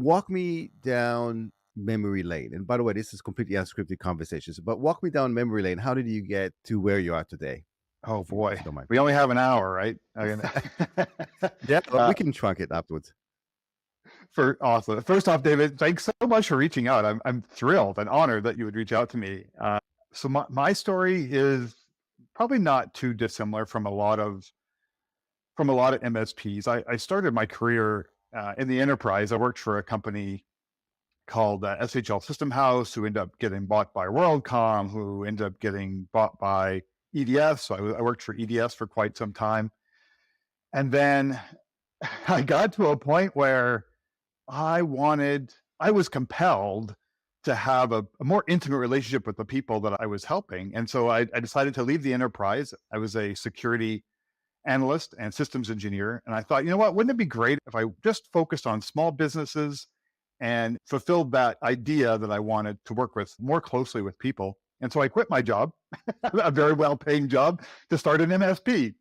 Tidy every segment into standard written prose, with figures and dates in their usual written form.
walk me down memory lane. And by the way, this is completely unscripted conversations, but walk me down memory lane. How did you get to where you are today? Oh If boy, you don't mind. we only have an hour, right? Yeah, well, we uh, can trunk it afterwards. for awesome. First off, David, thanks so much for reaching out. I'm thrilled and honored that you would reach out to me. So my story is probably not too dissimilar from a lot of MSPs. I started my career in the enterprise. I worked for a company called SHL System House, who ended up getting bought by WorldCom, who ended up getting bought by EDS. So I worked for EDS for quite some time. And then I got to a point where I was compelled to have a more intimate relationship with the people that I was helping. And so I decided to leave the enterprise. I was a security analyst and systems engineer. And I thought, you know what, wouldn't it be great if I just focused on small businesses and fulfilled that idea that I wanted to work with more closely with people? And so I quit my job, a very well paying job, to start an MSP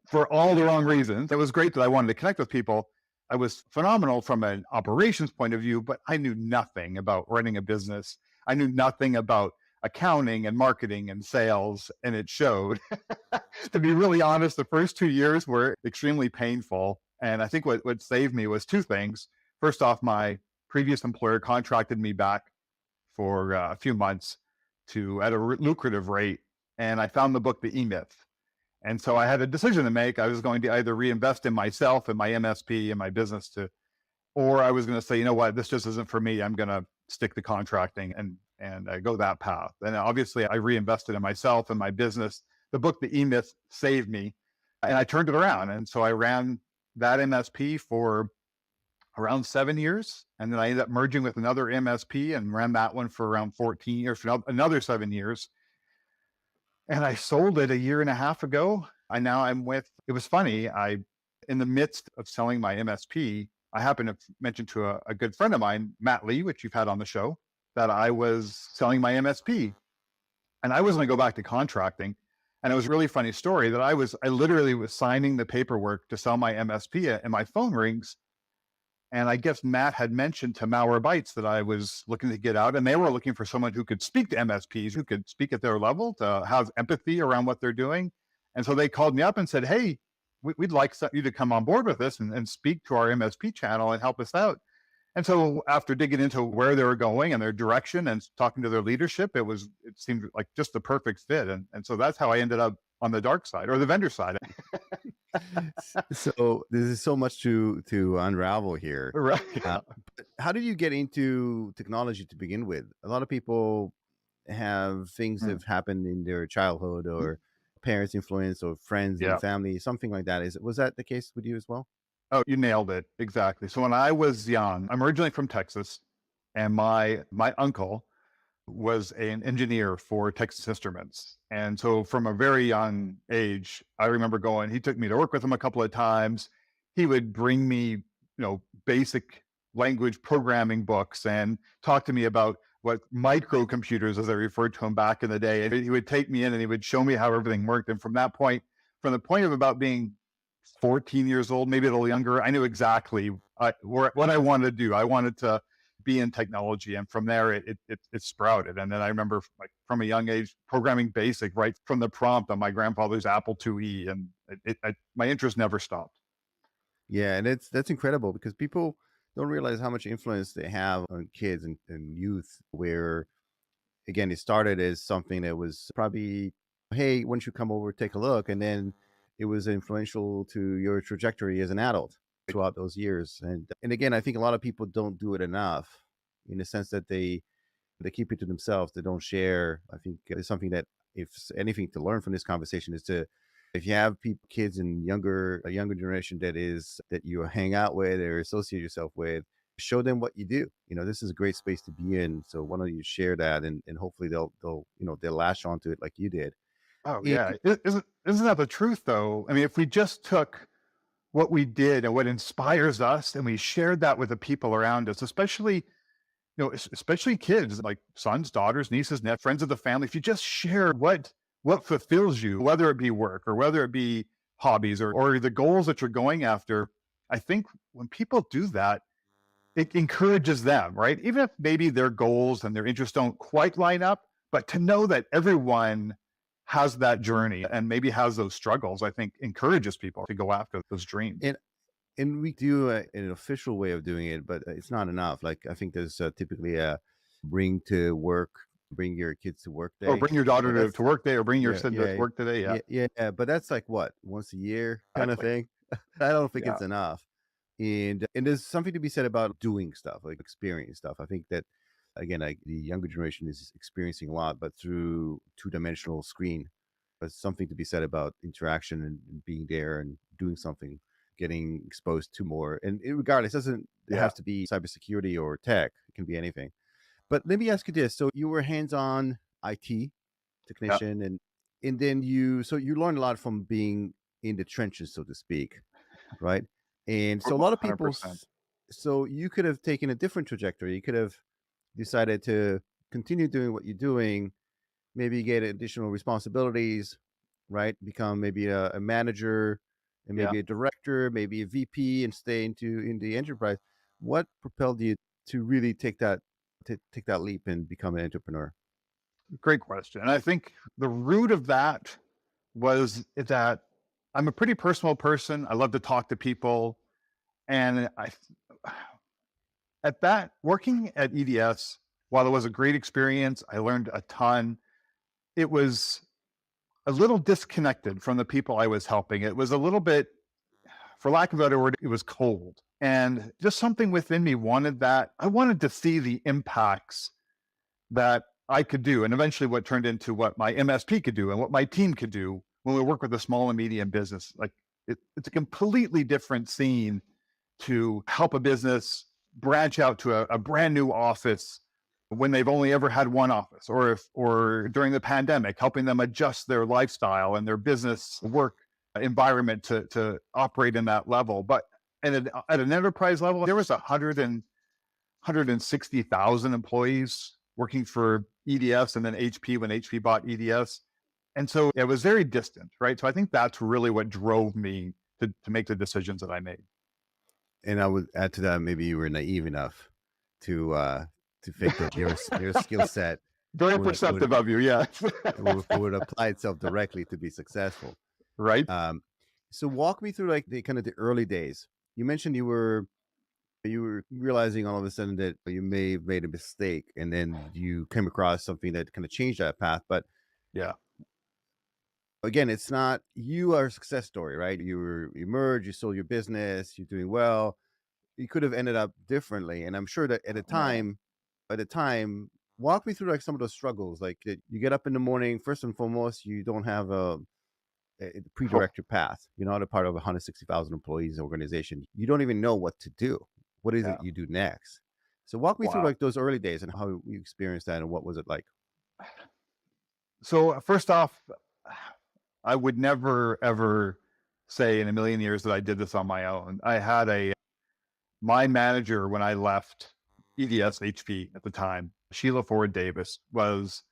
for all the wrong reasons. It was great that I wanted to connect with people. I was phenomenal from an operations point of view, but I knew nothing about running a business. I knew nothing about accounting and marketing and sales, and it showed. To be really honest, the first 2 years were extremely painful. And I think what saved me was two things. First off, my previous employer contracted me back for a few months at a lucrative rate. And I found the book, The E-Myth. And so I had a decision to make. I was going to either reinvest in myself and my MSP and my business or I was going to say, you know what, this just isn't for me. I'm going to stick to contracting and go that path. And obviously I reinvested in myself and my business. The book, The E-Myth, saved me, and I turned it around. And so I ran that MSP for around 7 years. And then I ended up merging with another MSP and ran that one for around 14 years, for another 7 years. And I sold it a year and a half ago. It was funny. In the midst of selling my MSP, I happened to mention to a good friend of mine, Matt Lee, which you've had on the show, that I was selling my MSP. And I was going to go back to contracting. And it was a really funny story that I literally was signing the paperwork to sell my MSP, and my phone rings. And I guess Matt had mentioned to Malwarebytes that I was looking to get out, and they were looking for someone who could speak to MSPs, who could speak at their level, to have empathy around what they're doing. And so they called me up and said, hey, we'd like you to come on board with us and speak to our MSP channel and help us out. And so after digging into where they were going and their direction and talking to their leadership, it seemed like just the perfect fit. And so that's how I ended up on the dark side, or the vendor side. So there's so much to unravel here. Right. But how did you get into technology to begin with? A lot of people have things that have happened in their childhood, or parents' influence, or friends and family, something like that. Was that the case with you as well? Oh, you nailed it. Exactly. So when I was young, I'm originally from Texas, and my uncle was an engineer for Texas Instruments. And so from a very young age, I remember he took me to work with him a couple of times. He would bring me, basic language programming books and talk to me about what microcomputers, as I referred to them back in the day. And he would take me in and he would show me how everything worked. And from the point of about being 14 years old, maybe a little younger, I knew exactly what I wanted to do. I wanted to be in technology, and from there it sprouted. And then I remember, like, from a young age, programming BASIC right from the prompt on my grandfather's Apple IIe, and my interest never stopped. Yeah, and that's incredible, because people don't realize how much influence they have on kids and youth, where, again, it started as something that was probably, hey, why don't you come over, take a look, and then it was influential to your trajectory as an adult throughout those years. And again, I think a lot of people don't do it enough, in the sense that they keep it to themselves. They don't share. I think it's something that, if anything to learn from this conversation, is if you have kids in a younger generation that you hang out with or associate yourself with, show them what you do. This is a great space to be in. So why don't you share that, and hopefully they'll lash onto it like you did. Oh yeah. Isn't that the truth though? I mean, if we just took what we did and what inspires us, and we shared that with the people around us, especially kids, like sons, daughters, nieces, nephews, friends of the family. If you just share what fulfills you, whether it be work or whether it be hobbies or the goals that you're going after, I think when people do that, it encourages them, right? Even if maybe their goals and their interests don't quite line up, but to know that everyone has that journey and maybe has those struggles, I think encourages people to go after those dreams. And we do an official way of doing it, but it's not enough. Like I think there's typically a bring your kids to work Or day, bring your but daughter that's to work day, or bring your yeah, son to yeah, work today. Yeah, yeah. But that's like what, once a year kind of exactly. thing. I don't think Yeah, it's enough. And there's something to be said about doing stuff, like experiencing stuff. I think that again, like the younger generation is experiencing a lot, but through two-dimensional screen. There's something to be said about interaction and being there and doing something, getting exposed to more. And regardless, it doesn't it yeah, have to be cybersecurity or tech. It can be anything. But let me ask you this: so you were hands-on IT yeah. technician, and then you learned a lot from being in the trenches, so to speak, right? And so a lot of people, 100%. so you could have taken a different trajectory. You could have decided to continue doing what you're doing, maybe get additional responsibilities, right? Become maybe a manager and Yeah, maybe a director, maybe a VP, and stay in the enterprise. What propelled you to really take that leap and become an entrepreneur? great question. And I think the root of that was that I'm a pretty personal person. I love to talk to people, and I at that working at EDS, while it was a great experience, I learned a ton. It was a little disconnected from the people I was helping. It was a little bit, for lack of a better word, it was cold. And just something within me wanted that. I wanted to see the impacts that I could do. And eventually, what turned into what my MSP could do and what my team could do when we work with a small and medium business. Like it's a completely different scene to help a business branch out to a brand new office when they've only ever had one office, or during the pandemic, helping them adjust their lifestyle and their business work environment to operate in that level. But at an enterprise level, there was 160,000 employees working for EDS and then HP when HP bought EDS. And so it was very distant, right? So I think that's really what drove me to make the decisions that I made. And I would add to that, maybe you were naive enough to think that your skill set Very would perceptive of you, yeah. would apply itself directly to be successful. Right? Um, so walk me through like the kind of the early days. You mentioned you were realizing all of a sudden that you may have made a mistake, and then you came across something that kind of changed that path. But Yeah. again, it's not you are a success story, right? You merged, you sold your business, you're doing well. You could have ended up differently, and I'm sure that at the time, walk me through like some of those struggles. Like you get up in the morning. First and foremost, you don't have a Oh, pre-directed path. You're not a part of a 160,000 employees organization. You don't even know what to do. What is it yeah. you do next? So walk me through Wow. like those early days and how you experienced that and what was it like? So first off, I would never ever say in a million years that I did this on my own. I had a my manager when I left EDS HP at the time, Sheila Ford Davis, was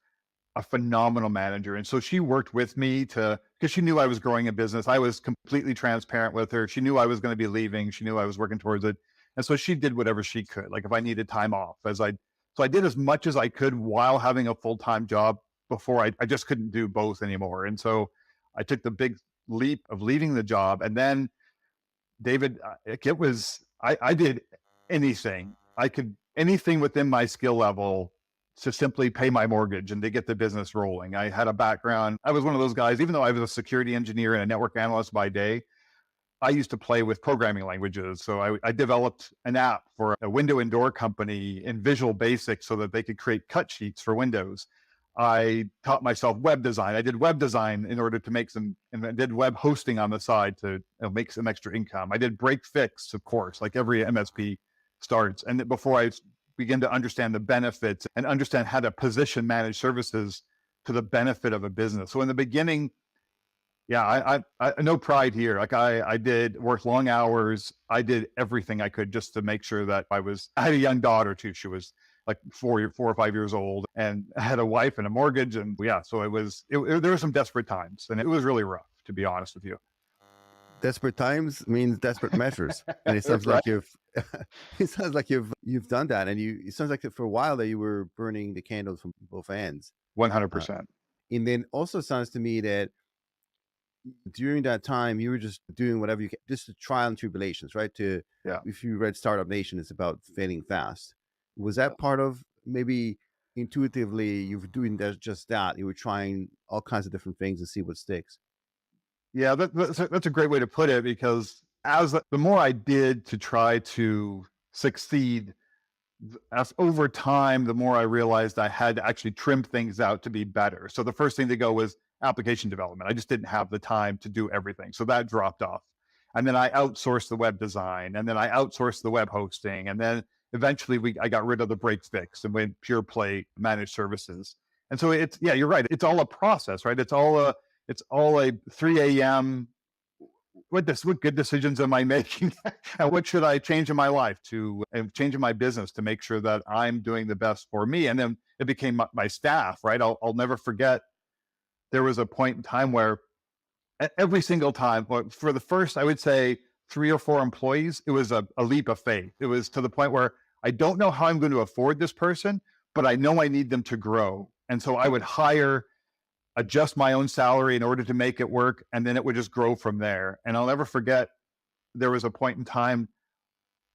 a phenomenal manager. And so she worked with me to, because she knew I was growing a business. I was completely transparent with her. She knew I was going to be leaving. She knew I was working towards it. And so she did whatever she could. Like if I needed time off, so I did as much as I could while having a full-time job before I just couldn't do both anymore. And so I took the big leap of leaving the job. And then David, it was, I did anything I could, anything within my skill level to simply pay my mortgage and to get the business rolling. I had a background. I was one of those guys, even though I was a security engineer and a network analyst by day, I used to play with programming languages. So I developed an app for a window and door company in Visual Basic so that they could create cut sheets for Windows. I taught myself web design. I did web design in order to make some, and I did web hosting on the side to make some extra income. I did break fix, of course, like every MSP starts. And before I begin to understand the benefits and understand how to position managed services to the benefit of a business. So in the beginning, yeah, I no pride here. Like I did work long hours. I did everything I could just to make sure that I had a young daughter too. She was like 4 or 5 years old, and I had a wife and a mortgage. And yeah, so there were some desperate times and it was really rough, to be honest with you. desperate times means desperate measures, and it sounds Right. like you've it sounds like you've done that, and it sounds like that for a while that you were burning the candles from both ends. Uh, 100%. and then also sounds to me that during that time you were just doing whatever you can, just to trial and tribulations, right? To Yeah. If you read Startup Nation, it's about failing fast. Was that part of maybe intuitively you were doing that, just that you were trying all kinds of different things and see what sticks? Yeah, that's a great way to put it, because the more I did to try to succeed, as over time, the more I realized I had to actually trim things out to be better. So the first thing to go was application development. I just didn't have the time to do everything. So that dropped off. And then I outsourced the web design, and then I outsourced the web hosting. And then eventually I got rid of the break fix and went pure play managed services. And so yeah, you're right. It's all a process, right? It's all a 3 a.m. What good decisions am I making? And what should I change in my life to change in my business to make sure that I'm doing the best for me? And then it became my staff, right? I'll never forget. There was a point in time where every single time, for the first, I would say 3 or 4 employees, it was a leap of faith. It was to the point where I don't know how I'm going to afford this person, but I know I need them to grow. And so I would adjust my own salary in order to make it work, and then it would just grow from there. And I'll never forget, there was a point in time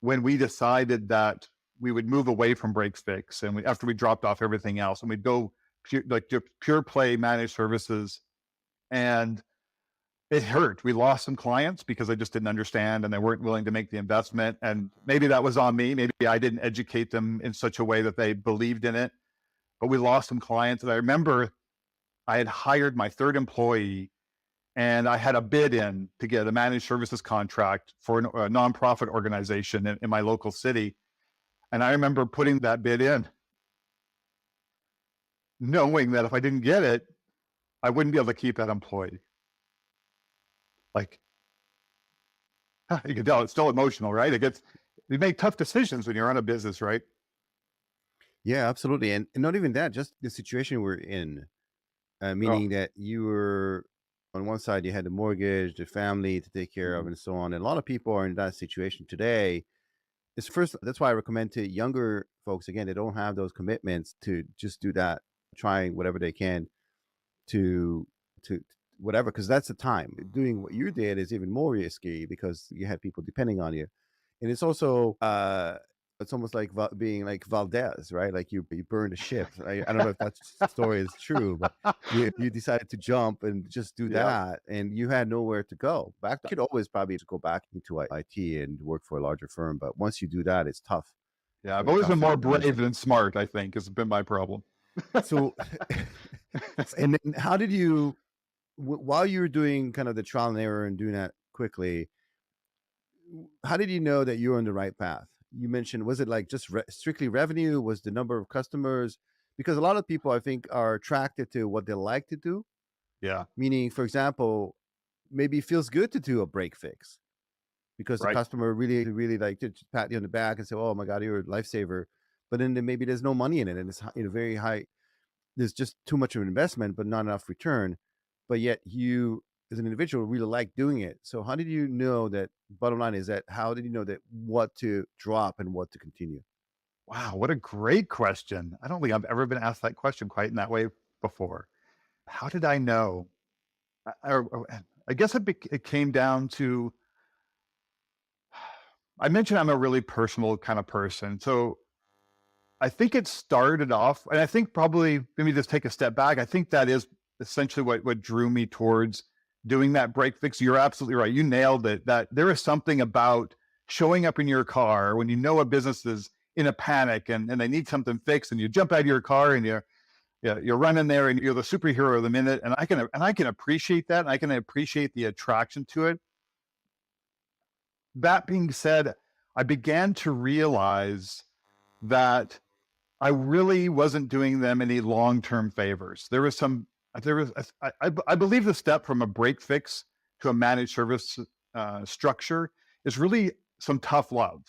when we decided that we would move away from break fix, and after we dropped off everything else, and we'd go pure play managed services. And it hurt. We lost some clients because they just didn't understand and they weren't willing to make the investment. And maybe that was on me. Maybe I didn't educate them in such a way that they believed in it. But we lost some clients. And I remember I had hired my third employee, and I had a bid in to get a managed services contract for a nonprofit organization in my local city. And I remember putting that bid in, knowing that if I didn't get it, I wouldn't be able to keep that employee. Like, you can tell it's still emotional, right? You make tough decisions when you're on a business, right? Yeah, absolutely. And not even that, just the situation we're in, Oh, meaning that you were on one side, you had the mortgage, the family to take care of, mhm. and so on. And a lot of people are in that situation today. It's first, that's why I recommend to younger folks, again, they don't have those commitments to just do that, trying whatever they can to to whatever, because that's the time. Doing what you did is even more risky because you had people depending on you. And it's also it's almost like being like Valdez, right? Like you burned a ship. I don't know if that story is true, but you decided to jump and just do Yeah. that, and you had nowhere to go. Back, you could always probably just go back into IT and work for a larger firm, but once you do that, it's tough. Yeah. I've It's always been tougher more than brave anything. than smart, I think, has been my problem. So, and then how did you, while you were doing kind of the trial and error and doing that quickly, how did you know that you were on the right path? You mentioned, was it like just strictly revenue? Was the number of customers? Because a lot of people, I think, are attracted to what they like to do. Yeah. Meaning, for example, maybe it feels good to do a break fix because the Right. customer really like to just pat you on the back and say, "Oh my God, you're a lifesaver." But then maybe there's no money in it, and it's very high. There's just too much of an investment, but not enough return. But yet you, as an individual, really like doing it. So how did you know that? Bottom line is that how did you know that what to drop and what to continue? Wow. What a great question. I don't think I've ever been asked that question quite in that way before. How did I know? I guess it came down to, I mentioned I'm a really personal kind of person. So I think it started off, and I think probably, let me just take a step back. I think that is essentially what drew me towards doing that break fix. You're absolutely right. You nailed it. That there is something about showing up in your car when you know a business is in a panic and they need something fixed, and you jump out of your car and you're running there and you're the superhero of the minute. And I can appreciate that. And I can appreciate the attraction to it. That being said, I began to realize that I really wasn't doing them any long-term favors. I believe the step from a break fix to a managed service structure is really some tough love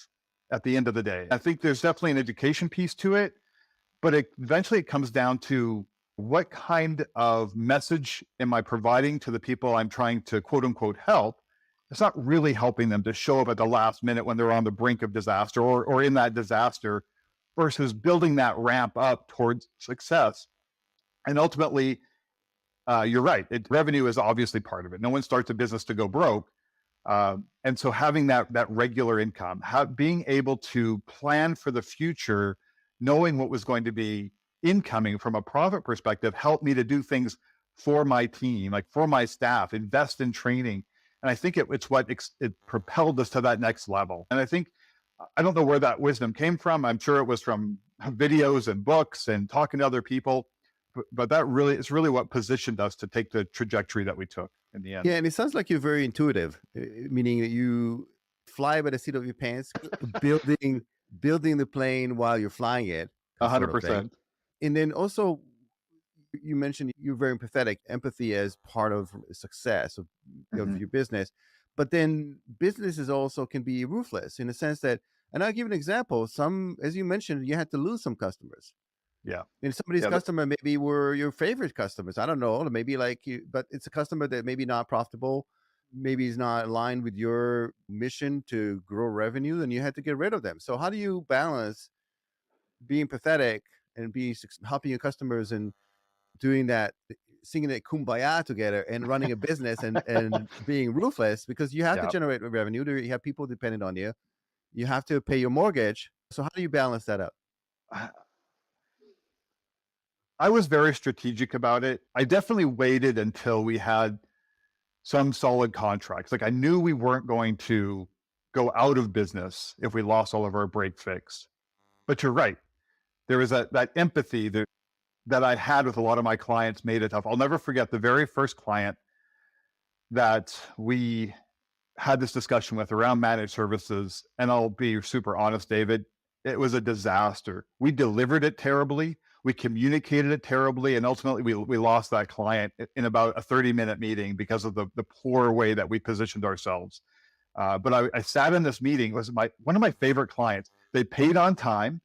at the end of the day. I think there's definitely an education piece to it, but eventually it comes down to what kind of message am I providing to the people I'm trying to quote unquote help? it's not really helping them to show up at the last minute when they're on the brink of disaster or in that disaster, versus building that ramp up towards success. And ultimately, you're right. Revenue is obviously part of it. No one starts a business to go broke. And so having that regular income, being able to plan for the future, knowing what was going to be incoming from a profit perspective, helped me to do things for my team, like for my staff, invest in training. And I think it's what it propelled us to that next level. And I think, I don't know where that wisdom came from. I'm sure it was from videos and books and talking to other people, but it's really what positioned us to take the trajectory that we took in the end. Yeah, and it sounds like you're very intuitive, meaning that you fly by the seat of your pants, building the plane while you're flying it, sort of thing. 100%. And then also, you mentioned you're very empathetic, empathy as part of success of your business. But then businesses also can be ruthless in the sense that, and I'll give an example. As you mentioned, you had to lose some customers. Yeah. And some of these customers maybe were your favorite customers. I don't know, maybe like you, but it's a customer that maybe not profitable, maybe is not aligned with your mission to grow revenue, and you had to get rid of them. So how do you balance being pathetic and helping your customers and doing that, singing that kumbaya together and running a business and being ruthless, because you have to generate revenue. You have people dependent on you. You have to pay your mortgage. So how do you balance that up? I was very strategic about it. I definitely waited until we had some solid contracts. Like I knew we weren't going to go out of business if we lost all of our break fix. But you're right. There was that empathy that I had with a lot of my clients made it tough. I'll never forget the very first client that we had this discussion with around managed services. And I'll be super honest, David, it was a disaster. We delivered it terribly. We communicated it terribly. And ultimately we lost that client in about a 30-minute meeting because of the poor way that we positioned ourselves. But I sat in this meeting. It was one of my favorite clients. They paid on time.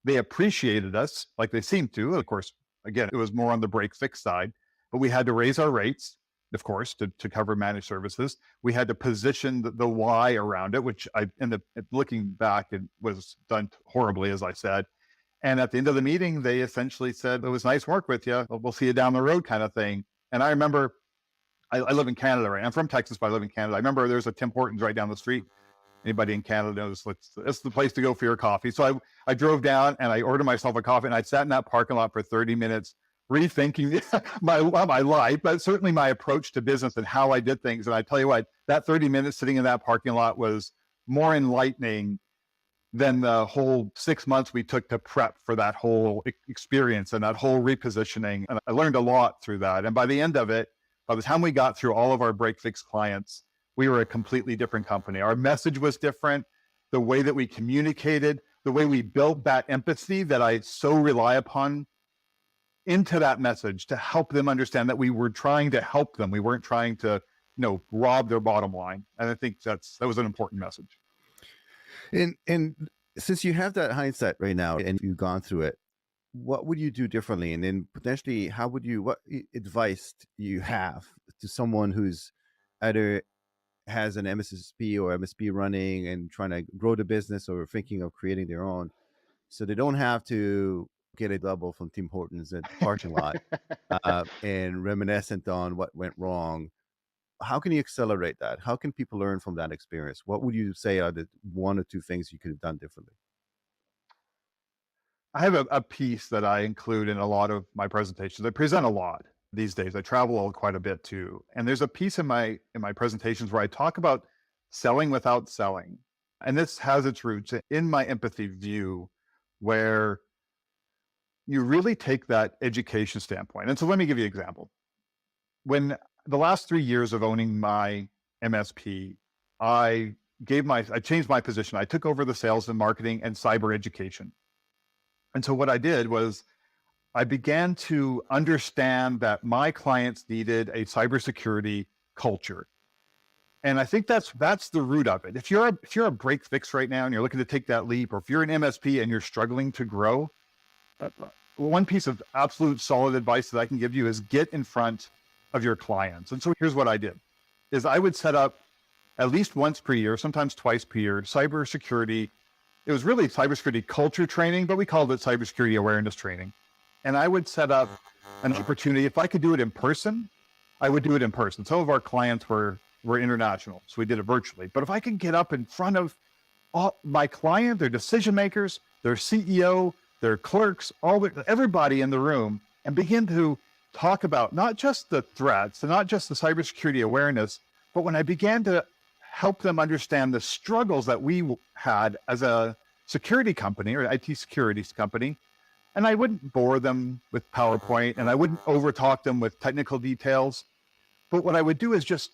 They appreciated us like they seemed to. Of course, again, it was more on the break fix side, but we had to raise our rates, of course, to cover managed services. We had to position the why around it, which I ended up looking back, it was done horribly, as I said. And at the end of the meeting, they essentially said, it was nice work with you. We'll see you down the road kind of thing. And I remember, I live in Canada, right? I'm from Texas, but I live in Canada. I remember there's a Tim Hortons right down the street. Anybody in Canada knows it's the place to go for your coffee. So I drove down and I ordered myself a coffee, and I sat in that parking lot for 30 minutes rethinking my life, but certainly my approach to business and how I did things. And I tell you what, that 30 minutes sitting in that parking lot was more enlightening than the whole 6 months we took to prep for that whole experience and that whole repositioning. And I learned a lot through that. And by the end of it, by the time we got through all of our break fix clients, we were a completely different company. Our message was different. The way that we communicated, the way we built that empathy that I so rely upon into that message to help them understand that we were trying to help them. We weren't trying to, rob their bottom line. And I think that was an important message. And since you have that hindsight right now and you've gone through it, what would you do differently? And then potentially, what advice do you have to someone who's either has an MSP or MSP running and trying to grow the business or thinking of creating their own, so they don't have to get a double from Tim Hortons at the parking lot and reminiscent on what went wrong? How can you accelerate that? How can people learn from that experience? What would you say are the one or two things you could have done differently? I have a piece that I include in a lot of my presentations. I present a lot these days. I travel quite a bit too. And there's a piece in my presentations where I talk about selling without selling. And this has its roots in my empathy view, where you really take that education standpoint. And so let me give you an example. When the last 3 years of owning my MSP, I changed my position. I took over the sales and marketing and cyber education. And so what I did was I began to understand that my clients needed a cybersecurity culture. And I think that's the root of it. If you're a break fix right now and you're looking to take that leap, or if you're an MSP and you're struggling to grow, one piece of absolute solid advice that I can give you is get in front of your clients. And so here's what I did, is I would set up at least once per year, sometimes twice per year, cybersecurity. It was really cybersecurity culture training, but we called it cybersecurity awareness training. And I would set up an opportunity. If I could do it in person, I would do it in person. Some of our clients were international, so we did it virtually. But if I could get up in front of all my client, their decision makers, their CEO, their clerks, everybody in the room, and begin to talk about not just the threats and not just the cybersecurity awareness, but when I began to help them understand the struggles that we had as a security company or IT security company. And I wouldn't bore them with PowerPoint and I wouldn't overtalk them with technical details. But what I would do is just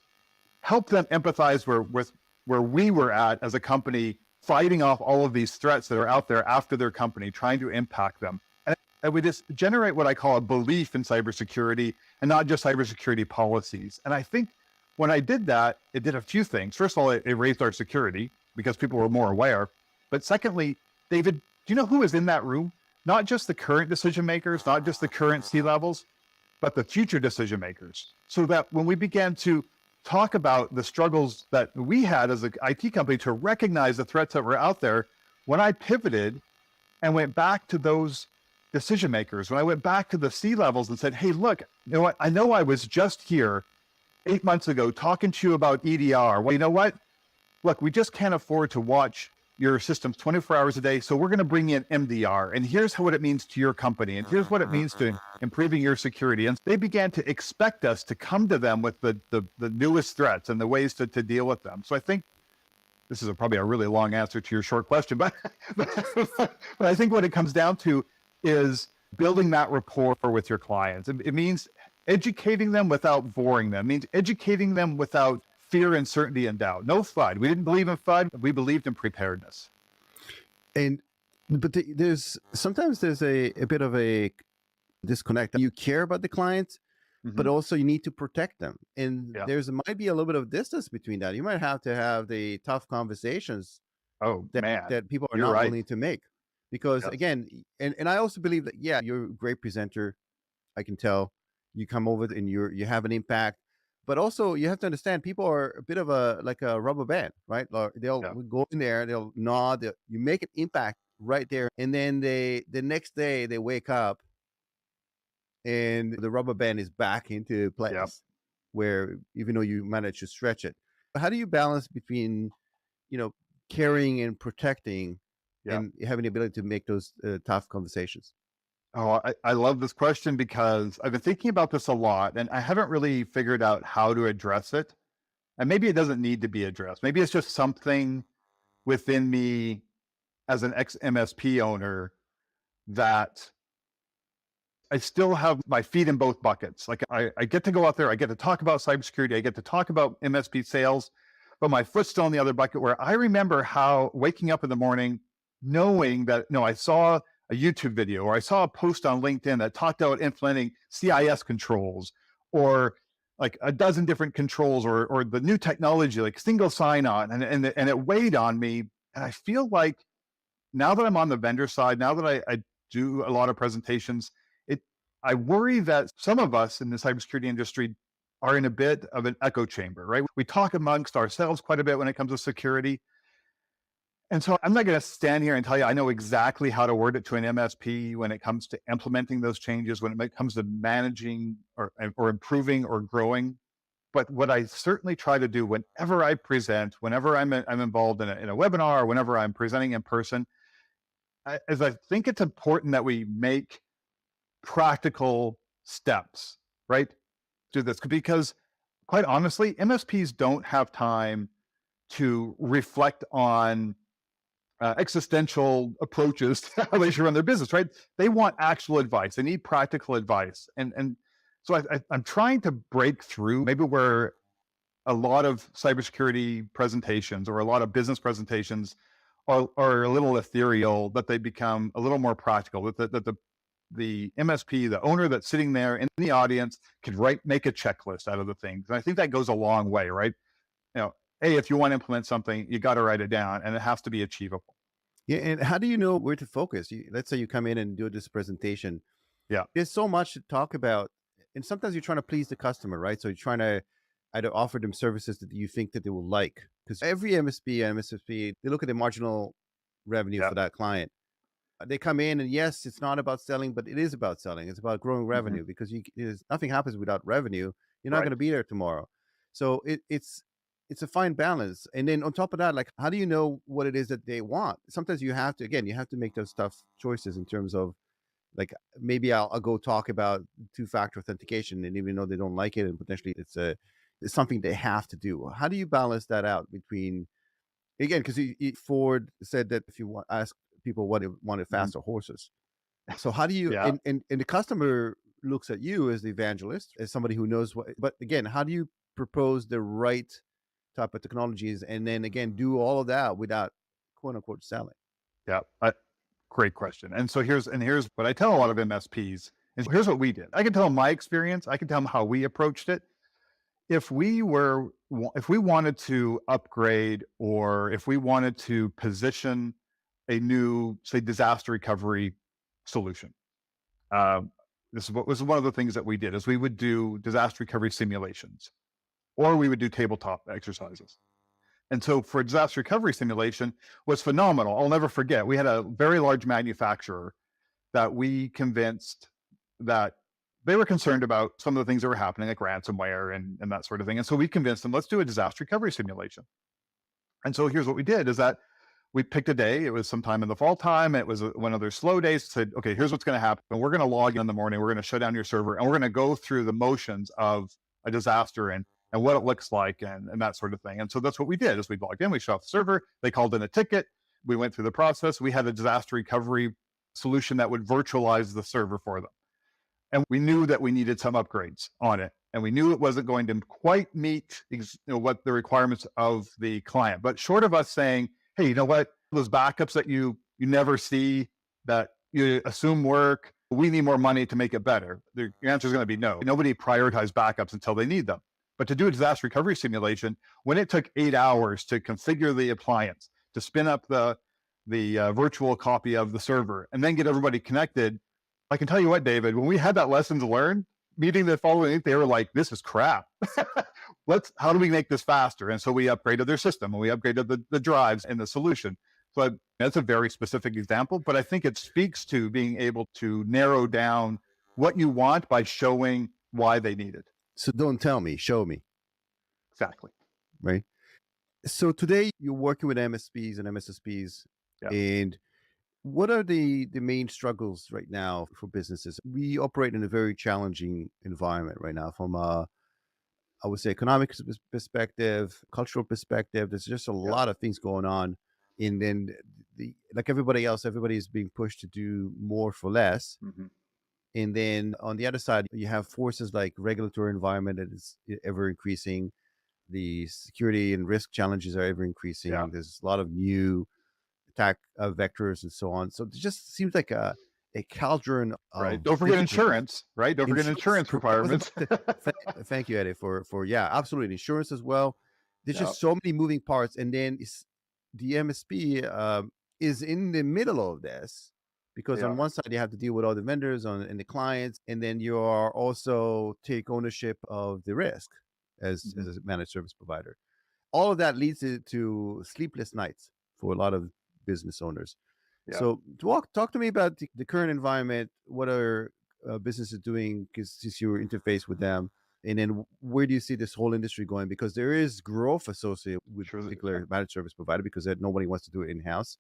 help them empathize with where we were at as a company, fighting off all of these threats that are out there after their company, trying to impact them. And I would just generate what I call a belief in cybersecurity and not just cybersecurity policies. And I think when I did that, it did a few things. First of all, it raised our security because people were more aware. But secondly, David, do you know who was in that room? Not just the current decision makers, not just the current C-levels, but the future decision makers. So that when we began to talk about the struggles that we had as an IT company to recognize the threats that were out there, when I pivoted and went back to those decision makers, when I went back to the C-levels and said, hey, look, you know what? I know I was just here 8 months ago talking to you about EDR. Well, you know what? Look, we just can't afford to watch your systems 24 hours a day. So we're going to bring in MDR. And here's what it means to your company. And here's what it means to improving your security. And they began to expect us to come to them with the newest threats and the ways to deal with them. So I think this is probably a really long answer to your short question, but I think what it comes down to is building that rapport with your clients. It means educating them without boring them. It means educating them without fear, uncertainty, and doubt. No FUD. We didn't believe in FUD. We believed in preparedness. But there's sometimes a bit of a disconnect. You care about the clients, but also you need to protect them. And might be a little bit of distance between that. You might have to have the tough conversations that people are not willing to make. Because again, and I also believe that, you're a great presenter. I can tell you come over and you have an impact. But also, you have to understand, people are a bit of like a rubber band, right? They'll go in there, they'll nod, you make an impact right there, and then the next day they wake up, and the rubber band is back into place, where even though you manage to stretch it. How do you balance between, caring and protecting, and having the ability to make those tough conversations? Oh, I love this question because I've been thinking about this a lot and I haven't really figured out how to address it. And maybe it doesn't need to be addressed. Maybe it's just something within me as an ex-MSP owner that I still have my feet in both buckets. Like I get to go out there, I get to talk about cybersecurity, I get to talk about MSP sales, but my foot's still in the other bucket where I remember how waking up in the morning, knowing that, I saw a YouTube video or I saw a post on LinkedIn that talked about implementing CIS controls or like a dozen different controls or the new technology, like single sign-on, and it weighed on me. And I feel like now that I'm on the vendor side, now that I do a lot of presentations, I worry that some of us in the cybersecurity industry are in a bit of an echo chamber, right? We talk amongst ourselves quite a bit when it comes to security. And so I'm not going to stand here and tell you I know exactly how to word it to an MSP when it comes to implementing those changes, when it comes to managing or improving or growing. But what I certainly try to do whenever I present, whenever I'm involved in a webinar, or whenever I'm presenting in person, is I think it's important that we make practical steps, right? Do this because quite honestly, MSPs don't have time to reflect on existential approaches to how they should run their business, right? They want actual advice. They need practical advice. And so I'm trying to break through maybe where a lot of cybersecurity presentations or a lot of business presentations are a little ethereal, that they become a little more practical, that the MSP, the owner that's sitting there in the audience could make a checklist out of the things. And I think that goes a long way, right? Hey, if you want to implement something, you got to write it down and it has to be achievable. Yeah. And how do you know where to focus? Let's say you come in and do this presentation. Yeah. There's so much to talk about. And sometimes you're trying to please the customer, right? So you're trying to either offer them services that you think that they will like. Because every MSP and MSSP, they look at the marginal revenue Yeah. for that client. They come in and yes, it's not about selling, but it is about selling. It's about growing Hmm. revenue because nothing happens without revenue. You're not Right. going to be there tomorrow. So it's a fine balance. And then on top of that, like how do you know what it is that they want? Sometimes you have to, again, you have to make those tough choices in terms of like maybe I'll go talk about two-factor authentication, and even though they don't like it, and potentially it's something they have to do. How do you balance that out between again? Because Ford said that if you ask people what they wanted Hmm. faster horses. So how do you Yeah. and the customer looks at you as the evangelist, as somebody who knows what. But again, how do you propose the right type of technologies, and then again do all of that without quote unquote selling? Yeah. Great question. And so here's what I tell a lot of MSPs is here's what we did. I can tell them my experience. I can tell them how we approached it. If we wanted to upgrade or if we wanted to position a new, say, disaster recovery solution, um, this is one of the things that we did is we would do disaster recovery simulations or we would do tabletop exercises. And so for disaster recovery simulation was phenomenal. I'll never forget. We had a very large manufacturer that we convinced that they were concerned about some of the things that were happening, like ransomware and that sort of thing. And so we convinced them, let's do a disaster recovery simulation. And so here's what we did is that we picked a day. It was sometime in the fall time. It was one of their slow days. Said, okay, here's what's going to happen. We're going to log in the morning. We're going to shut down your server, and we're going to go through the motions of a disaster and what it looks like and that sort of thing. And so that's what we did. Is we logged in, we shut off the server. They called in a ticket. We went through the process. We had a disaster recovery solution that would virtualize the server for them. And we knew that we needed some upgrades on it. And we knew it wasn't going to quite meet what the requirements of the client. But short of us saying, hey, you know what? Those backups that you never see, that you assume work, we need more money to make it better. The answer is going to be no. Nobody prioritizes backups until they need them. But to do a disaster recovery simulation, when it took 8 hours to configure the appliance, to spin up the virtual copy of the server, and then get everybody connected, I can tell you what, David, when we had that lessons learned meeting the following week, they were like, this is crap. How do we make this faster? And so we upgraded their system and we upgraded the drives and the solution. So that's a very specific example, but I think it speaks to being able to narrow down what you want by showing why they need it. So don't tell me, show me. Exactly. Right. So today you're working with MSPs and MSSPs, Yeah. and what are the main struggles right now for businesses? We operate in a very challenging environment right now from a, I would say, economic perspective, cultural perspective. There's just a Yeah. lot of things going on. And then like everybody else, everybody is being pushed to do more for less. Mm-hmm. And then on the other side, you have forces like regulatory environment that is ever increasing. The security and risk challenges are ever increasing. Yeah. There's a lot of new attack vectors and so on. So it just seems like a cauldron Right. of Don't forget difficulties. insurance, right? Don't forget insurance requirements. Thank you, Eddie, for yeah, absolutely insurance as well. There's Yeah. just so many moving parts, and then the MSP is in the middle of this because Yeah. on one side you have to deal with all the vendors and the clients, and then you are also take ownership of the risk as Mm-hmm. a managed service provider. All of that leads to sleepless nights for a lot of business owners. Yeah. So talk to me about the current environment. What are businesses doing since you were interfaced with them? And then where do you see this whole industry going? Because there is growth associated with Sure. particular managed service provider because nobody wants to do it in-house.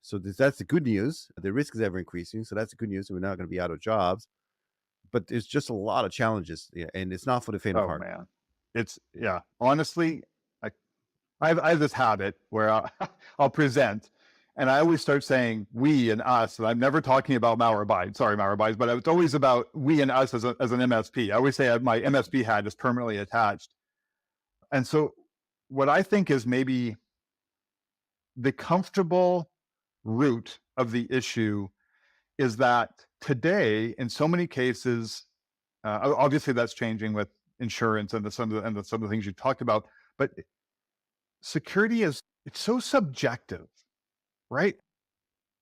So that's the good news. The risk is ever increasing. So that's the good news. We're not going to be out of jobs. But there's just a lot of challenges, and it's not for the faint of Oh heart. man. It's honestly, I have this habit where I'll present and I always start saying we and us, and I'm never talking about Malwarebytes. Sorry, Malwarebytes, but it's always about we and us as an MSP. I always say my MSP hat is permanently attached. And so what I think is maybe the comfortable root of the issue is that today, in so many cases, obviously that's changing with insurance and some of the things you talked about, but security it's so subjective, right?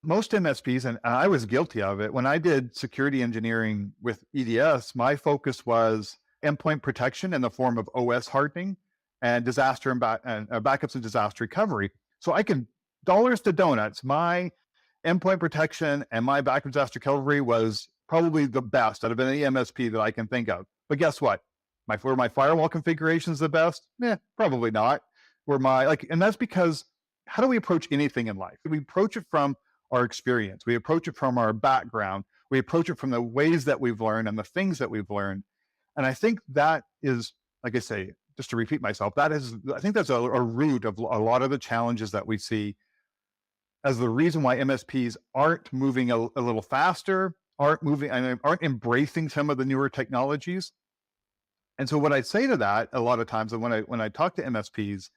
Most MSPs, and I was guilty of it, when I did security engineering with EDS, my focus was endpoint protection in the form of OS hardening and backups and disaster recovery. So I can, dollars to donuts, my endpoint protection and my backup disaster recovery was probably the best out of any MSP that I can think of. But guess what? Were my firewall configurations the best? Probably not. And that's because how do we approach anything in life? We approach it from our experience. We approach it from our background. We approach it from the ways that we've learned and the things that we've learned. And I think that is, like I say, just to repeat myself, I think that's a root of a lot of the challenges that we see as the reason why MSPs aren't moving a little faster, aren't embracing some of the newer technologies. And so what I say to that a lot of times, and when I talk to MSPs,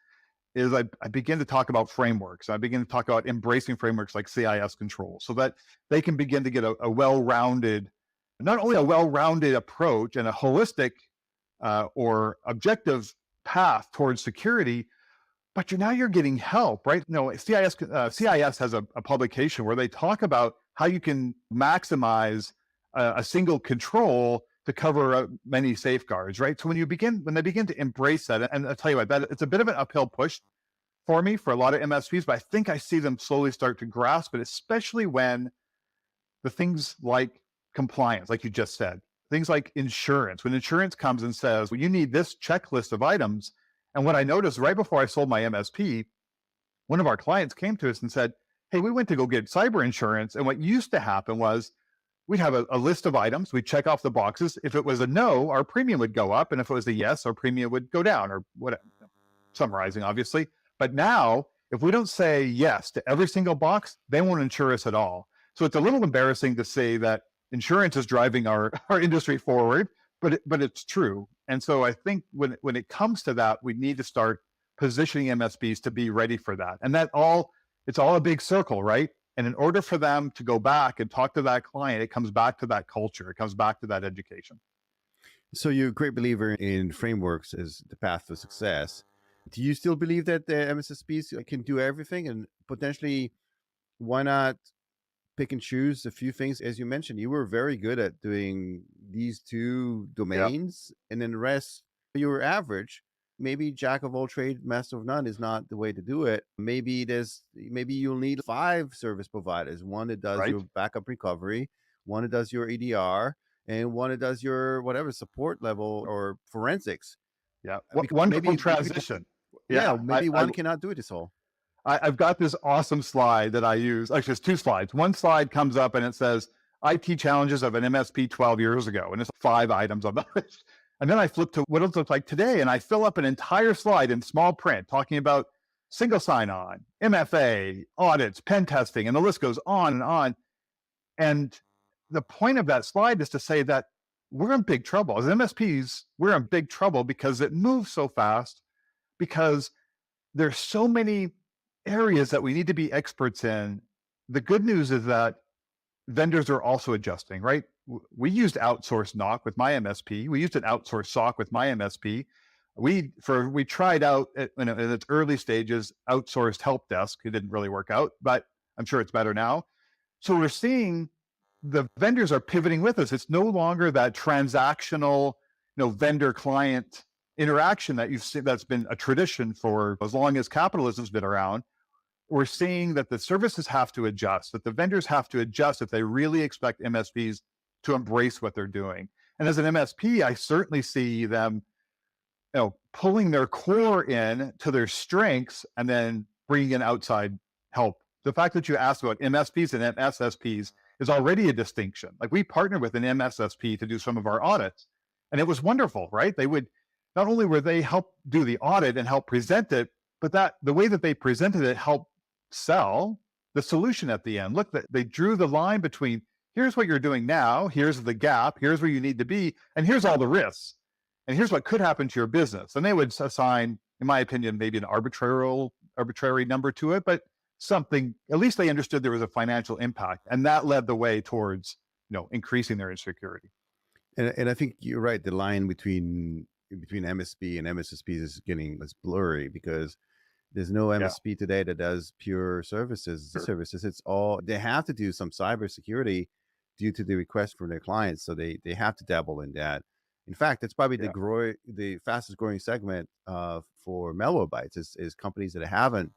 is I begin to talk about frameworks. I begin to talk about embracing frameworks like CIS control so that they can begin to get a well-rounded, not only a well-rounded approach and a holistic or objective path towards security, but now you're getting help, right? CIS has a publication where they talk about how you can maximize a single control to cover many safeguards, right? So when they begin to embrace that, and I'll tell you what, that it's a bit of an uphill push for me for a lot of MSPs, but I think I see them slowly start to grasp it, especially when the things like compliance, like you just said, things like insurance, when insurance comes and says, well, you need this checklist of items. And what I noticed right before I sold my MSP, one of our clients came to us and said, hey, we went to go get cyber insurance. And what used to happen was we'd have a list of items. We'd check off the boxes. If it was a no, our premium would go up. And if it was a yes, our premium would go down, or whatever, summarizing, obviously. But now, if we don't say yes to every single box, they won't insure us at all. So it's a little embarrassing to say that insurance is driving our industry forward, but it's true. And so I think when it comes to that, we need to start positioning MSPs to be ready for that. And it's all a big circle, right? And in order for them to go back and talk to that client, it comes back to that culture. It comes back to that education. So you're a great believer in frameworks as the path to success. Do you still believe that the MSSPs can do everything, and potentially why not pick and choose a few things? As you mentioned, you were very good at doing these two domains, and then the rest, you were average. Maybe jack of all trades, master of none is not the way to do it. Maybe you'll need 5 service providers, one that does your backup recovery, one that does your EDR, and one that does your whatever support level or forensics. Yeah, wonderful transition. Maybe one cannot do it all. I've got this awesome slide that I use. Actually, it's 2 slides. One slide comes up and it says IT challenges of an MSP 12 years ago, and it's 5 items on the list. And then I flip to what it looks like today, and I fill up an entire slide in small print talking about single sign-on, MFA, audits, pen testing, and the list goes on and on. And the point of that slide is to say that we're in big trouble. As MSPs, we're in big trouble because it moves so fast, because there's so many areas that we need to be experts in. The good news is that vendors are also adjusting, right? We used outsourced NOC with my MSP. We used an outsourced SOC with my MSP. We tried out in its early stages, outsourced help desk. It didn't really work out, but I'm sure it's better now. So we're seeing the vendors are pivoting with us. It's no longer that transactional, vendor client interaction that you've seen that's been a tradition for as long as capitalism's been around. We're seeing that the services have to adjust, that the vendors have to adjust if they really expect MSPs to embrace what they're doing. And as an MSP, I certainly see them, pulling their core in to their strengths and then bringing in outside help. The fact that you asked about MSPs and MSSPs is already a distinction. Like, we partnered with an MSSP to do some of our audits, and it was wonderful, right? Not only were they help do the audit and help present it, but the way that they presented it helped sell the solution at the end. Look, they drew the line between, here's what you're doing now, here's the gap, here's where you need to be, and here's all the risks, and here's what could happen to your business. And they would assign, in my opinion, maybe an arbitrary number to it, but something, at least they understood there was a financial impact, and that led the way towards, increasing their insecurity. And I think you're right. The line between MSP and MSSPs is getting less blurry, because there's no MSP today that does pure services. It's all, they have to do some cybersecurity due to the request from their clients. So they have to dabble in that. In fact, it's probably Yeah. the fastest growing segment for Malwarebytes is companies that haven't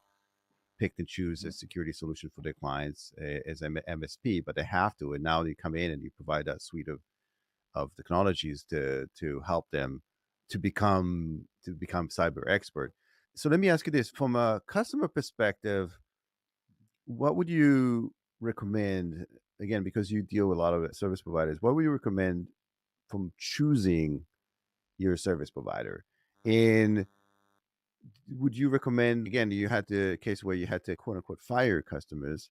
picked and choose a Mhm. security solution for their clients as an MSP, but they have to. And now you come in and you provide that suite of technologies to help them to become cyber expert. So let me ask you this: from a customer perspective, what would you recommend? Again, because you deal with a lot of service providers, what would you recommend from choosing your service provider? And would you recommend, again, you had the case where you had to quote unquote fire customers.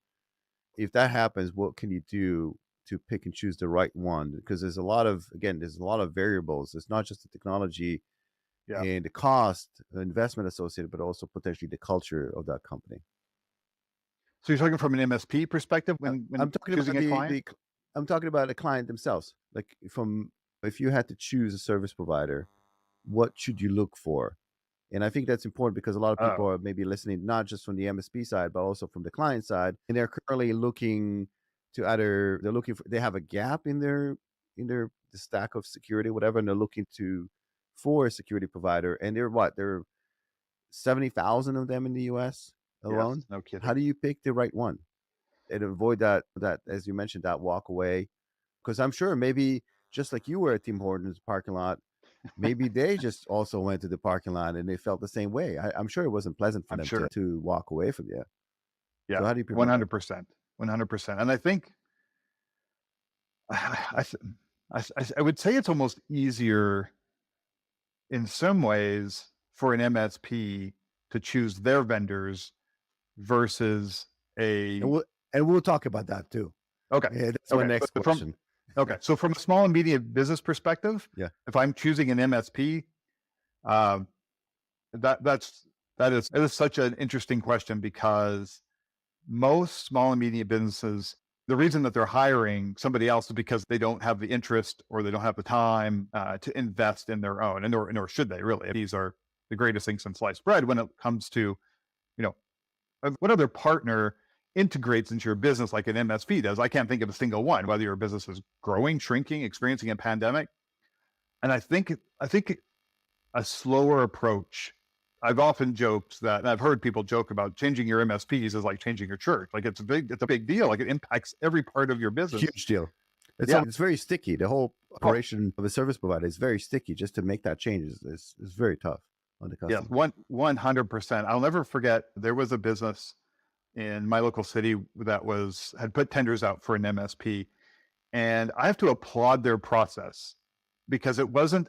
If that happens, what can you do to pick and choose the right one? Because there's a lot of variables. It's not just the technology Yeah. and the cost, the investment associated, but also potentially the culture of that company. So you're talking from an MSP perspective I'm when talking about choosing a client? I'm talking about the client themselves. Like from if you had to choose a service provider, what should you look for? And I think that's important because a lot of people Oh, are maybe listening not just from the MSP side, but also from the client side, and they're currently looking to either they have a gap in their the stack of security, whatever, and they're looking to for a security provider, and they're 70,000 of them in the U.S. yes, alone. no How kidding. do you pick the right one and avoid that as you mentioned that walk away? Because I'm sure maybe just like you were at Tim Hortons parking lot, maybe they just also went to the parking lot and they felt the same way. I'm sure it wasn't pleasant for I'm them sure. to walk away from you. Yeah, So how do you prevent that? 100%. 100%. And I think I, th- I would say it's almost easier in some ways for an MSP to choose their vendors versus And a we'll talk about that too. okay. Yeah, that's my Okay. next From question. okay. So from a small and medium business perspective, Yeah. if I'm choosing an MSP, um, that that's that is such an interesting question because most small and medium businesses, the reason that they're hiring somebody else is because they don't have the interest or they don't have the time to invest in their own, and nor should they really. These are the greatest things in sliced bread when it comes to you know what other partner integrates into your business like an MSP does. I can't think of a single one. Whether your business is growing, shrinking, experiencing a pandemic, and I think a slower approach. I've often joked that, and I've heard people joke about changing your MSPs is like changing your church. Like it's a big deal. Like it impacts every part of your business. Huge deal. Yeah. It's very sticky. The whole Oh, operation of a service provider is very sticky. Just to make that change is very tough on the yes, customer. 100%. I'll never forget. There was a business in my local city that had put tenders out for an MSP, and I have to applaud their process because it wasn't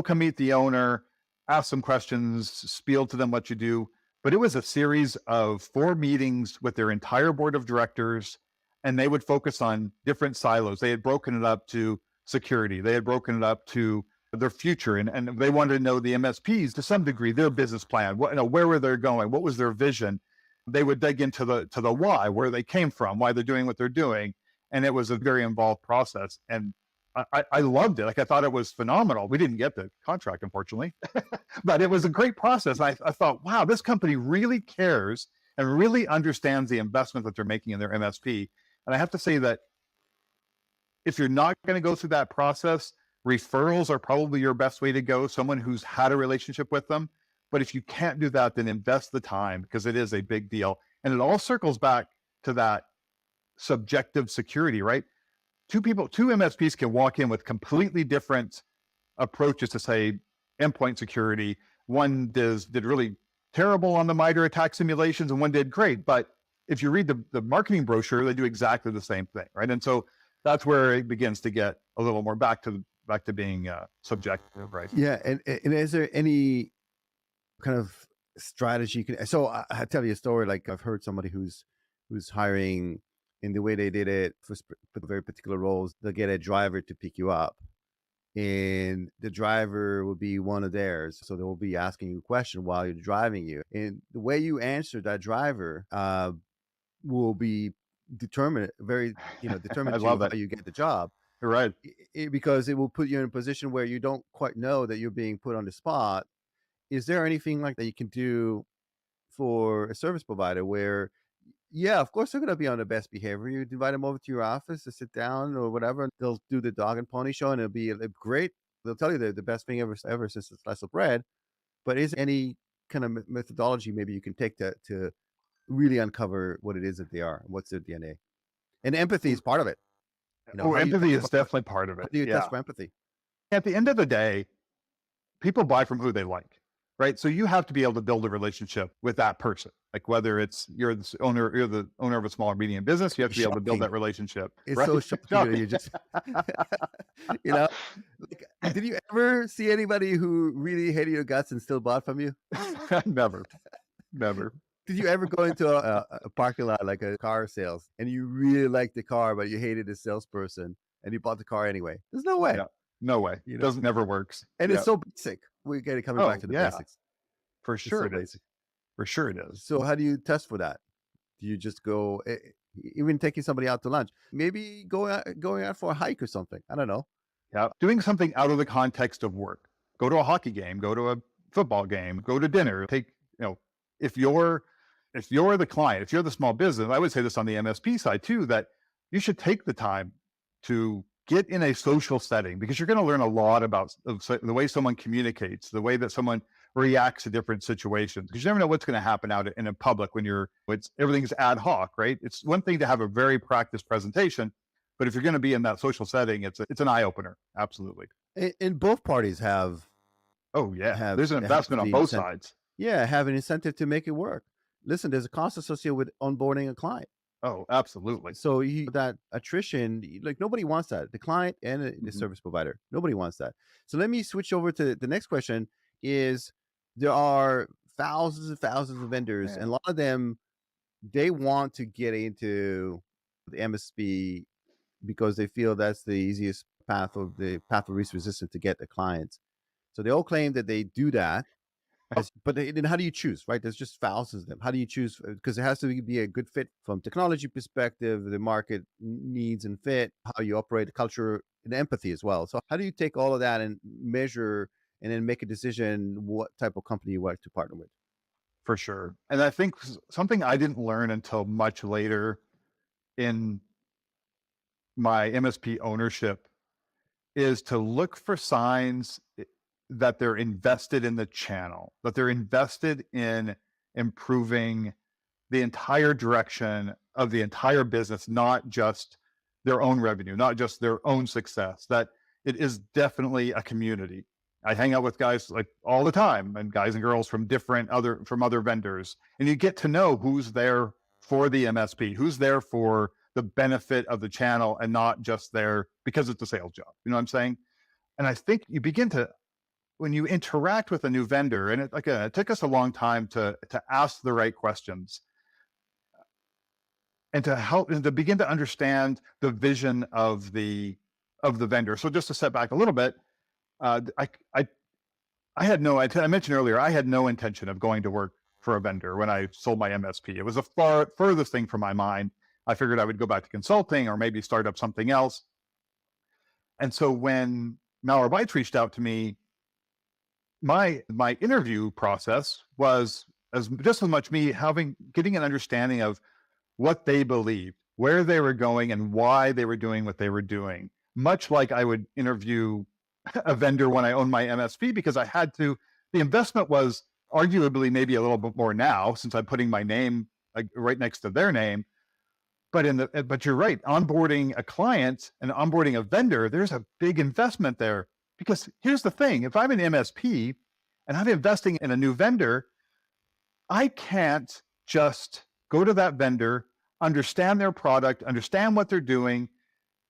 come meet the owner, ask some questions, spiel to them what you do, but it was a series of 4 meetings with their entire board of directors, and they would focus on different silos. They had broken it up to security, they had broken it up to their future, and they wanted to know the MSPs to some degree, their business plan, where were they going, what was their vision. They would dig into the why, where they came from, why they're doing what they're doing, and it was a very involved process. And I loved it. Like I thought it was phenomenal. We didn't get the contract, unfortunately, but it was a great process. I thought, wow, this company really cares and really understands the investment that they're making in their MSP. And I have to say that if you're not going to go through that process, referrals are probably your best way to go. Someone who's had a relationship with them. But if you can't do that, then invest the time because it is a big deal. And it all circles back to that subjective security, right? Two MSPs can walk in with completely different approaches to say endpoint security. One did really terrible on the MITRE attack simulations, and one did great. But if you read the marketing brochure, they do exactly the same thing, right? And so that's where it begins to get a little more back to being subjective, right? Yeah, and is there any kind of strategy you can? So I tell you a story. Like I've heard somebody who's hiring, in the way they did it for very particular roles. They'll get a driver to pick you up, and the driver will be one of theirs. So they'll be asking you a question while you're driving you, and the way you answer that driver will be I determined to love how it. you get the job. You're right. Because it will put you in a position where you don't quite know that you're being put on the spot. Is there anything like that you can do for a service provider where, yeah, of course they're going to be on the best behavior. You invite them over to your office to sit down or whatever. They'll do the dog and pony show, and it'll be great. They'll tell you the best thing ever since the slice of bread. But is any kind of methodology maybe you can take to really uncover what it is that they are, what's their DNA, and empathy is part of it. Oh, How do you empathy test is definitely part of how it. do you test Yeah. for empathy? At the end of the day, people buy from who they like, right? So you have to be able to build a relationship with that person. Like whether it's you're the owner of a small or medium business, you have to be able to build Shocking. that relationship, It's right? so shocking that you just you know, like, did you ever see anybody who really hated your guts and still bought from you? Never, never. Did you ever go into a parking lot, like a car sales, and you really liked the car, but you hated the salesperson and you bought the car anyway? There's no way, Yeah, no way. you know? Doesn't never works. And it's Yeah. so basic. We get it coming back Oh to the yeah, basics. for It's sure so it is. basic. For sure it is. So how do you test for that? Do you just go, even taking somebody out to lunch, maybe going out for a hike or something? I don't know. Yeah. Doing something out of the context of work. Go to a hockey game, go to a football game, go to dinner. Take, if you're the client, if you're the small business, I would say this on the MSP side too, that you should take the time to get in a social setting because you're going to learn a lot about the way someone communicates, the way that someone reacts to different situations. Because you never know what's going to happen out in a public when everything's ad hoc, right? It's one thing to have a very practiced presentation, but if you're going to be in that social setting, it's an eye opener. Absolutely. And both parties Oh yeah, have there's an investment on the both incentive. sides. Yeah, have an incentive to make it work. Listen, there's a cost associated with onboarding a client. Oh, absolutely. So that attrition, like nobody wants that. The client and the Mhm. service provider, nobody wants that. So let me switch over to the next question. Is there are thousands and thousands of vendors, Yeah. and a lot of them they want to get into the MSP because they feel that's the easiest path of least resistance to get the clients. So they all claim that they do that. But then how do you choose, right? There's just thousands of them. How do you choose? Because it has to be a good fit from technology perspective, the market needs and fit, how you operate, the culture, and empathy as well. So how do you take all of that and measure and then make a decision what type of company you want to partner with? For sure. And I think something I didn't learn until much later in my MSP ownership is to look for signs that they're invested in the channel, that they're invested in improving the entire direction of the entire business, not just their own revenue, not just their own success, that it is definitely a community. I hang out with guys like all the time and guys and girls from other vendors, and you get to know who's there for the MSP, who's there for the benefit of the channel and not just there because it's a sales job. You know what I'm saying? And I think you begin to, when you interact with a new vendor, and it took us a long time to ask the right questions and to help and to begin to understand the vision of the vendor. So just to step back a little bit, I had no, I mentioned earlier, I had no intention of going to work for a vendor when I sold my MSP. It was the furthest thing from my mind. I figured I would go back to consulting or maybe start up something else. And so when Malwarebytes reached out to me, my interview process was just as much me getting an understanding of what they believed, where they were going, and why they were doing what they were doing. Much like I would interview a vendor when I owned my MSP, because I had to. The investment was arguably maybe a little bit more now since I'm putting my name right next to their name. But you're right, onboarding a client and onboarding a vendor, there's a big investment there. Because here's the thing: if I'm an MSP and I'm investing in a new vendor, I can't just go to that vendor, understand their product, understand what they're doing,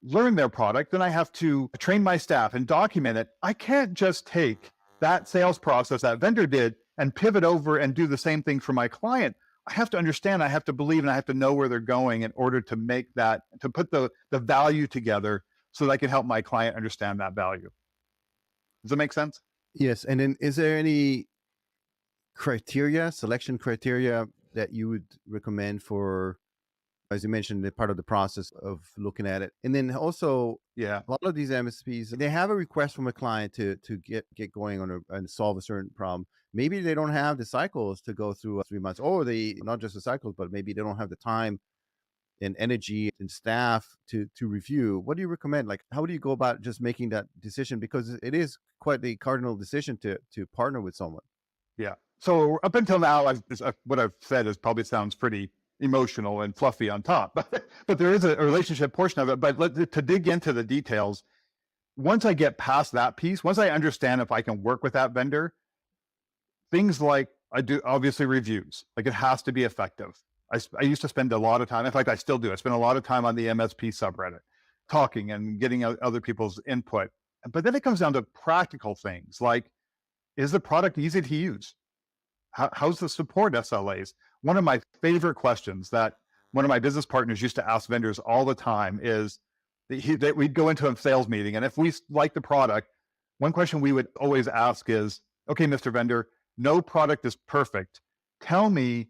learn their product. Then I have to train my staff and document it. I can't just take that sales process that vendor did and pivot over and do the same thing for my client. I have to understand, I have to believe, and I have to know where they're going in order to make that, to put the value together so that I can help my client understand that value. Does that make sense? Yes. And then is there any selection criteria that you would recommend for, as you mentioned, the part of the process of looking at it? And then also, Yeah. a lot of these MSPs, they have a request from a client to get going on and solve a certain problem. Maybe they don't have the cycles to go through 3 months, or they not just the cycles, but maybe they don't have the time and energy and staff to review, what do you recommend? Like, how do you go about just making that decision? Because it is quite the cardinal decision to partner with someone. Yeah. So up until now, what I've said is probably sounds pretty emotional and fluffy on top, but there is a relationship portion of it. But to dig into the details, once I get past that piece, once I understand if I can work with that vendor, things like I do obviously reviews, like it has to be effective. I used to spend a lot of time, in fact, I still do. I spend a lot of time on the MSP subreddit talking and getting other people's input. But then it comes down to practical things like, is the product easy to use? How's the support SLAs? One of my favorite questions that one of my business partners used to ask vendors all the time is that we'd go into a sales meeting, and if we like the product, one question we would always ask is, okay, Mr. Vendor, no product is perfect. Tell me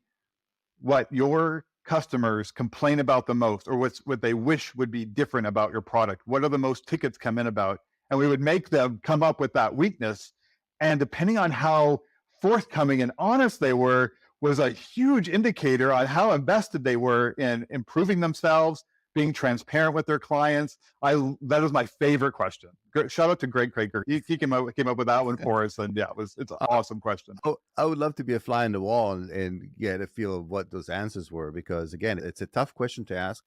what your customers complain about the most, or what they wish would be different about your product. What are the most tickets come in about? And we would make them come up with that weakness. And depending on how forthcoming and honest they were, was a huge indicator on how invested they were in improving themselves, being transparent with their clients. That is my favorite question. Shout out to Greg Kraker. He came up with that one for us, and yeah, it's an awesome question. Oh, I would love to be a fly in the wall and get a feel of what those answers were, because again, it's a tough question to ask.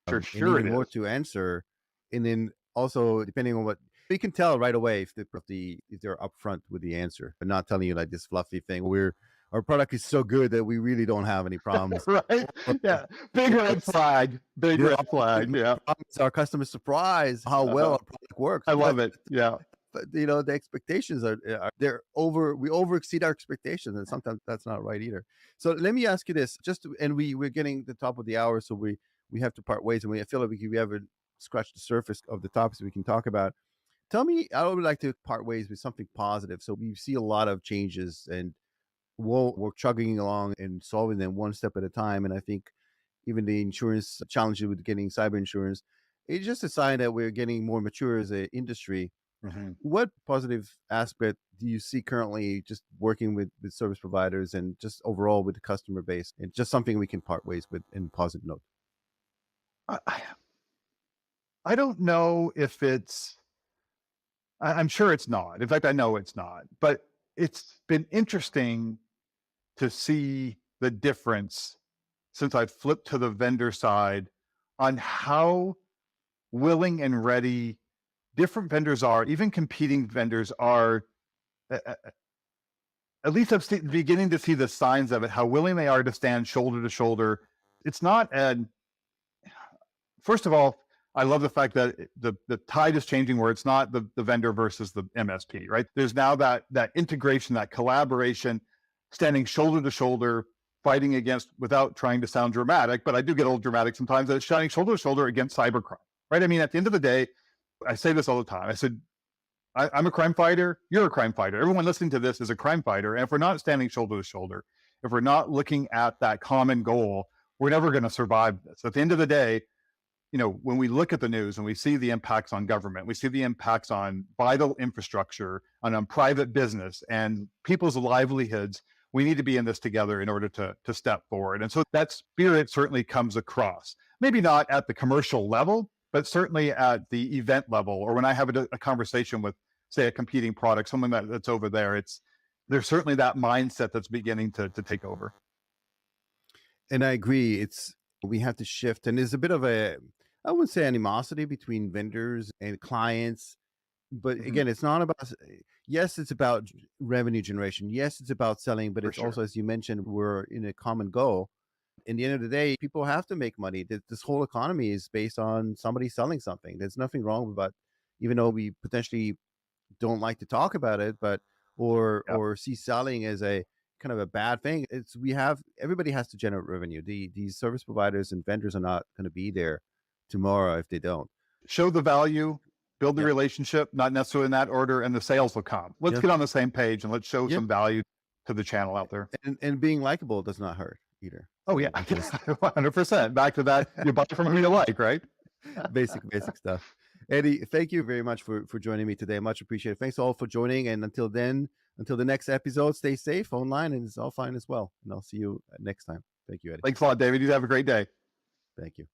Sure, And sure even it more is. to answer. And then also, depending on what you can tell right away if they're upfront with the answer, but not telling you like this fluffy thing. Our product is so good that we really don't have any problems. Right? Yeah. Big red flag. Big Yeah, red flag. Yeah. our customers surprised how well our product works. I love it. Yeah. But the expectations are we over exceed our expectations, and sometimes that's not right either. So let me ask you this, and we're getting the top of the hour, so we have to part ways, and I feel like we haven't scratched the surface of the topics we can talk about. Tell me, I would like to part ways with something positive. So we see a lot of changes, and we're chugging along and solving them one step at a time. And I think even the insurance challenges with getting cyber insurance, it's just a sign that we're getting more mature as an industry. Mm-hmm. What positive aspect do you see currently just working with service providers and just overall with the customer base, and just something we can part ways with in a positive note? I don't know if I'm sure it's not. In fact, I know it's not. But it's been interesting to see the difference since I've flipped to the vendor side on how willing and ready different vendors are, even competing vendors are. At least I'm beginning to see the signs of it, how willing they are to stand shoulder to shoulder. It's not first of all, I love the fact that the tide is changing, where it's not the vendor versus the MSP, right? There's now that integration, that collaboration, standing shoulder to shoulder, fighting against, without trying to sound dramatic, but I do get a little dramatic sometimes, that it's standing shoulder to shoulder against cybercrime, right? I mean, at the end of the day, I say this all the time. I said, I'm a crime fighter. You're a crime fighter. Everyone listening to this is a crime fighter. And if we're not standing shoulder to shoulder, if we're not looking at that common goal, we're never going to survive this. At the end of the day, when we look at the news and we see the impacts on government, we see the impacts on vital infrastructure, on private business and people's livelihoods, we need to be in this together in order to step forward. And so that spirit certainly comes across, maybe not at the commercial level, but certainly at the event level, or when I have a conversation with, say, a competing product, someone that's over there, there's certainly that mindset that's beginning to take over. And I agree. We have to shift, and there's a bit of I wouldn't say animosity between vendors and clients, but Mm-hmm. again, it's not about. Yes, it's about revenue generation. Yes, it's about selling, but For it's sure. also, as you mentioned, we're in a common goal. In the end of the day, people have to make money. This whole economy is based on somebody selling something. There's nothing wrong with that, even though we potentially don't like to talk about it, but Yeah. or see selling as a kind of a bad thing. Everybody has to generate revenue. These service providers and vendors are not going to be there tomorrow if they don't. Show the value, build the Yeah, relationship, not necessarily in that order, and the sales will come. Let's yeah, get on the same page and let's show yeah. some value to the channel out there. And being likable does not hurt either. Oh yeah, So we can 100%. Back to that, you buy from who you like, right? basic stuff. Eddie, thank you very much for joining me today. Much appreciated. Thanks all for joining. And until the next episode, stay safe online, and it's all fine as well. And I'll see you next time. Thank you, Eddie. Thanks a lot, David. You have a great day. Thank you.